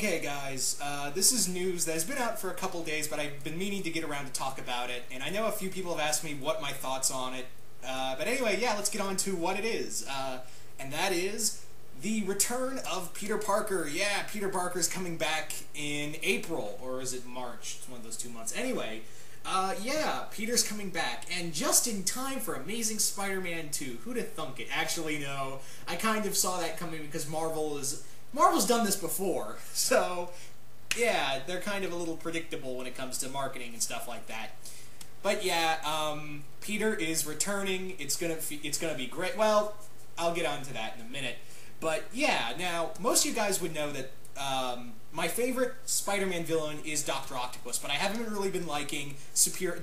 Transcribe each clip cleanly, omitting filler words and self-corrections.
Okay, guys, this is news that has been out for a couple days, but I've been meaning to get around to talk about it, and I know a few people have asked me what my thoughts on it, but anyway, yeah, let's get on to what it is, and that is the return of Peter Parker. Yeah, Peter Parker's coming back in April, or is it March? It's one of those 2 months. Anyway, yeah, Peter's coming back, and just in time for Amazing Spider-Man 2. Who'd have thunk it? Actually, no, I kind of saw that coming because Marvel's done this before, so yeah, they're kind of a little predictable when it comes to marketing and stuff like that. But yeah, Peter is returning. It's gonna be great. Well, I'll get on to that in a minute. But yeah, now most of you guys would know that my favorite Spider-Man villain is Dr. Octopus, but I haven't really been liking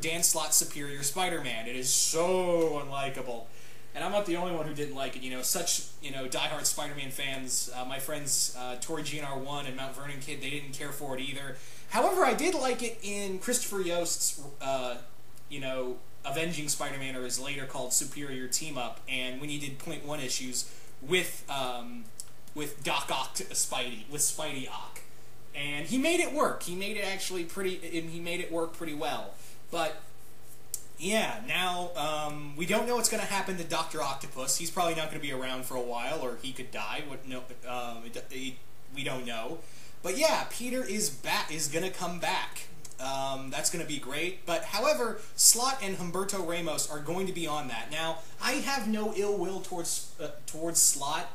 Dan Slott's Superior Spider-Man. It is so unlikable. And I'm not the only one who didn't like it. You know, diehard Spider-Man fans, my friends Tori GNR1 and Mount Vernon Kid, they didn't care for it either. However, I did like it in Christopher Yost's, Avenging Spider-Man, or his later called Superior Team-Up, and when he did .1 issues with Doc Ock Spidey Ock. And he made it work. He made it work pretty well. But yeah, now, we don't know what's going to happen to Dr. Octopus. He's probably not going to be around for a while, or he could die. We don't know. But yeah, Peter is going to come back. That's going to be great. But, however, Slott and Humberto Ramos are going to be on that. Now, I have no ill will towards Slott.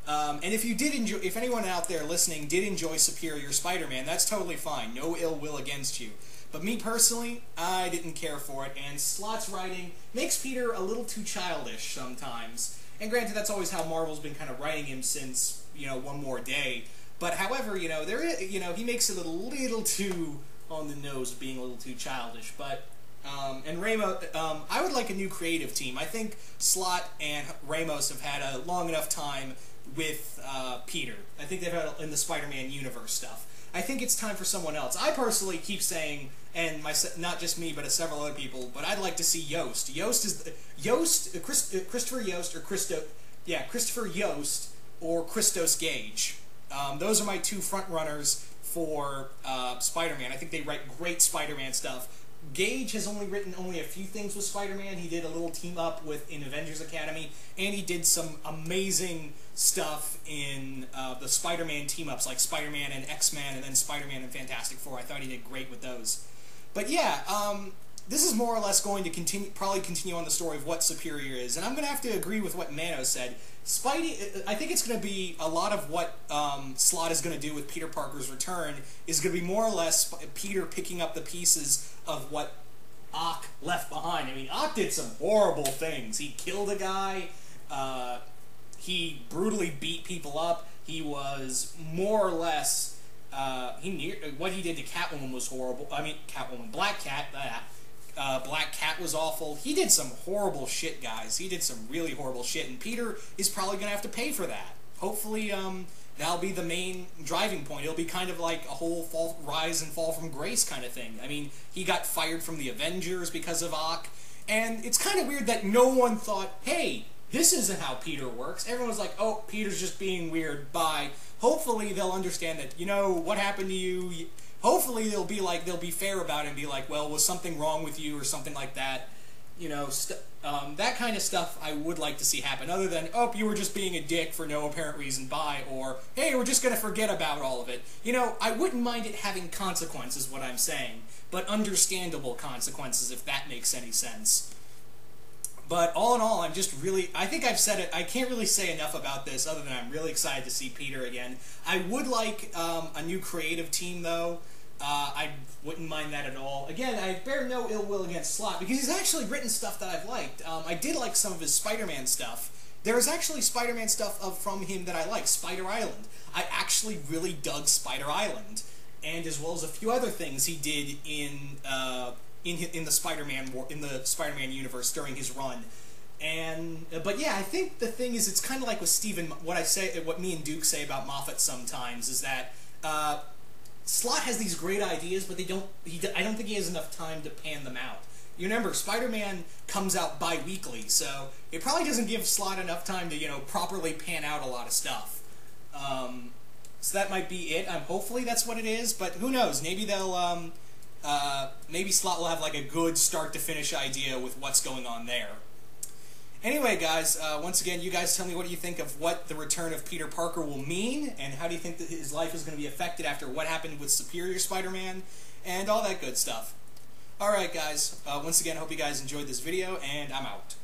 And if anyone out there listening did enjoy Superior Spider-Man, that's totally fine. No ill will against you. But me personally, I didn't care for it, and Slott's writing makes Peter a little too childish sometimes. And granted, that's always how Marvel's been kind of writing him since, One More Day. But however, he makes it a little too on the nose, being a little too childish. But and Ramos, I would like a new creative team. I think Slott and Ramos have had a long enough time with Peter. I think they've had in the Spider-Man universe stuff. I think it's time for someone else. I personally keep saying, and not just me, but several other people, but I'd like to see Yost. Christopher Yost, or Christopher Yost, or Christos Gage. Those are my two front runners for Spider-Man. I think they write great Spider-Man stuff. Gage has only written a few things with Spider-Man. He did a little team-up in Avengers Academy, and he did some amazing stuff in the Spider-Man team-ups, like Spider-Man and X-Men, and then Spider-Man and Fantastic Four. I thought he did great with those. But yeah, this is more or less going to probably continue on the story of what Superior is, and I'm going to have to agree with what Mano said. I think it's going to be a lot of what Slott is going to do with Peter Parker's return is going to be more or less Peter picking up the pieces of what Ock left behind. I mean, Ock did some horrible things. He killed a guy. He brutally beat people up. He was more or less... what he did to Catwoman was horrible. I mean, Black Cat, Black Cat was awful. He did some horrible shit, guys. He did some really horrible shit, and Peter is probably going to have to pay for that. Hopefully, that'll be the main driving point. It'll be kind of like a whole rise and fall from grace kind of thing. I mean, he got fired from the Avengers because of Ock, and it's kind of weird that no one thought, hey, this isn't how Peter works. Everyone was like, oh, Peter's just being weird, bye. Hopefully they'll understand that, what happened to you. Hopefully they'll be fair about it and be like, well, was something wrong with you or something like that. That kind of stuff I would like to see happen, other than, oh, you were just being a dick for no apparent reason, bye, or, hey, we're just going to forget about all of it. I wouldn't mind it having consequences, what I'm saying, but understandable consequences, if that makes any sense. But all in all, I think I've said it, I can't really say enough about this other than I'm really excited to see Peter again. I would like a new creative team, though. I wouldn't mind that at all. Again, I bear no ill will against Slott, because he's actually written stuff that I've liked. I did like some of his Spider-Man stuff. There is actually Spider-Man stuff from him that I like. Spider Island. I actually really dug Spider Island. And as well as a few other things he did in the Spider-Man universe during his run. But yeah, I think the thing is, it's kind of like with Steven, what me and Duke say about Moffat sometimes is that Slott has these great ideas, but I don't think he has enough time to pan them out. You remember, Spider-Man comes out bi-weekly, so it probably doesn't give Slott enough time to, properly pan out a lot of stuff. So that might be it. Hopefully that's what it is, but who knows? Maybe they'll maybe Slott will have like a good start to finish idea with what's going on there. Anyway, guys, once again, you guys tell me what do you think of what the return of Peter Parker will mean, and how do you think that his life is going to be affected after what happened with Superior Spider-Man, and all that good stuff. Alright, guys, once again, hope you guys enjoyed this video, and I'm out.